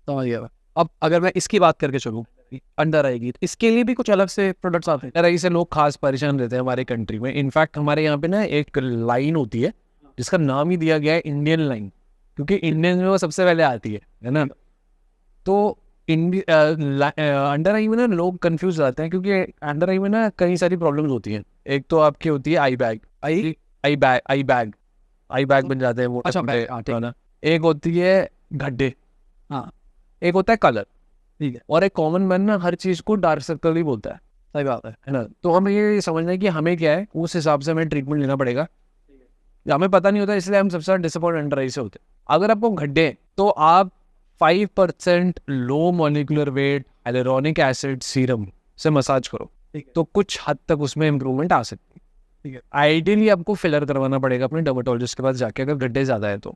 समझ गया मैं। अब अगर मैं इसकी बात करके चलूँ, अंडर आएगी, इसके लिए भी कुछ अलग से प्रोडक्ट्स आते हैं? अंडर आई से लोग खास परेशान रहते हैं हमारे कंट्री में। इनफैक्ट हमारे यहाँ पे ना एक लाइन होती है जिसका नाम ही दिया गया है इंडियन लाइन, क्योंकि इंडियन में वो सबसे पहले आती है ना। तो अंडर आई में ना लोग कंफ्यूज जाते हैं, क्योंकि अंडर आई में ना कई सारी प्रॉब्लम्स होती हैं। एक तो आपकी होती है आई bag, I I bag I bag I bag बन जाते हैं मोटे अच्छा, मोटे, बैग, हाँ ठीक है है। ना। एक होती है गड्ढे, हाँ एक होता है कलर, ठीक है, और एक कॉमन मैन ना हर चीज को डार्क सर्कल ही बोलता सही बात है। है ना। तो हमें ये समझना है कि हमें क्या है, उस हिसाब से हमें ट्रीटमेंट लेना पड़ेगा। हमें पता नहीं होता, इसलिए हम सबसे ज्यादा डिसअपॉइंट अंडर आई से होते हैं। अगर आपको गड्ढे हैं, तो आप 5% low molecular weight hyaluronic acid serum से मसाज करो, ठीक है तो कुछ हद तक उसमें इम्प्रूवमेंट आ सकती है। ठीक है आइडियली आपको फिलर करवाना पड़ेगा अपने डर्मेटोलॉजिस्ट के पास जाके, अगर गड्ढे ज़्यादा है तो।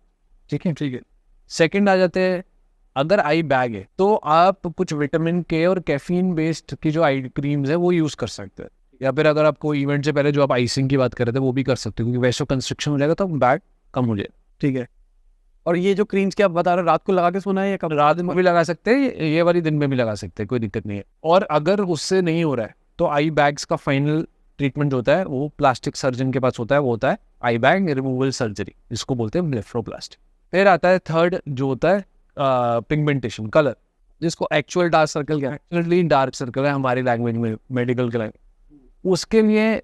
ठीक है। ठीक है। सेकंड आ जाते हैं, अगर आई बैग है तो आप कुछ विटामिन के और कैफीन बेस्ड की जो आई क्रीम्स है वो यूज़ कर सकते हैं। या फिर अगर आपको इवेंट से पहले जो आप आइसिंग की बात कर रहे थे वो भी कर सकते हो, क्योंकि वैसे कंस्ट्रक्शन हो जाएगा तो बैग कम हो जाएगा। ठीक है। और ये जो क्रीम्स की आप बता रहे हो, रात को लगा के सोना है या कब? रात में भी लगा सकते हैं, ये वाली दिन में भी लगा सकते हैं, कोई दिक्कत नहीं है। और अगर उससे नहीं हो रहा है तो आई बैग्स का फाइनल ट्रीटमेंट होता है, वो प्लास्टिक सर्जन के पास होता है, वो होता है आई बैग रिमूवल सर्जरी, जिसको बोलते हैं ब्लेफरोप्लास्टी। फिर आता है थर्ड, जो होता है पिगमेंटेशन, कलर, जिसको एक्चुअल डार्क सर्कल क्या है, एक्चुअली डार्क सर्कल है हमारी लैंग्वेज में, मेडिकल के लैंग्वेज। उसके लिए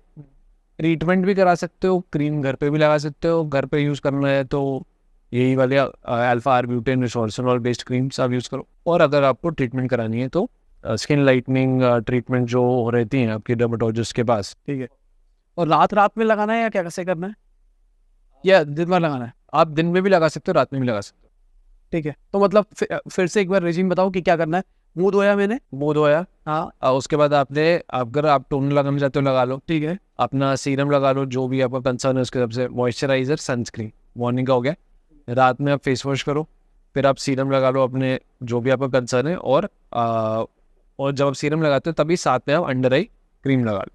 ट्रीटमेंट भी करा सकते हो, क्रीम घर पे भी लगा सकते हो। घर पे यूज़ करना है तो यही वाले अल्फा आर्ब्यूटेन रिसोर्सनॉल बेस्ड क्रीम्स आप यूज़ करो। और अगर आपको ट्रीटमेंट करानी है तो स्किन लाइटनिंग ट्रीटमेंट जो रहती हैं आपकी डर्मेटोलॉजिस्ट के पास। ठीक है। और रात रात में लगाना है या क्या कैसे करना है, या दिन भर लगाना है? आप दिन में भी लगा सकते हो, रात में भी लगा सकते हो। ठीक है, तो मतलब फिर से एक बार रेजिम बताओ कि क्या करना है। मुंह धोया मैंने। मुंह धोया, हाँ उसके बाद आपने, अगर आप टोनर लगाना चाहते हो लगा लो, ठीक है। अपना सीरम लगा लो, जो भी आपका कंसर्न है उसके हिसाब से, मॉइस्चराइजर सनस्क्रीन मॉर्निंग का हो गया। रात में आप फेस वॉश करो, फिर आप सीरम लगा लो अपने जो भी आपका कंसर्न है, और जब आप सीरम लगाते हो तभी साथ में आप अंडर आई क्रीम लगा लो।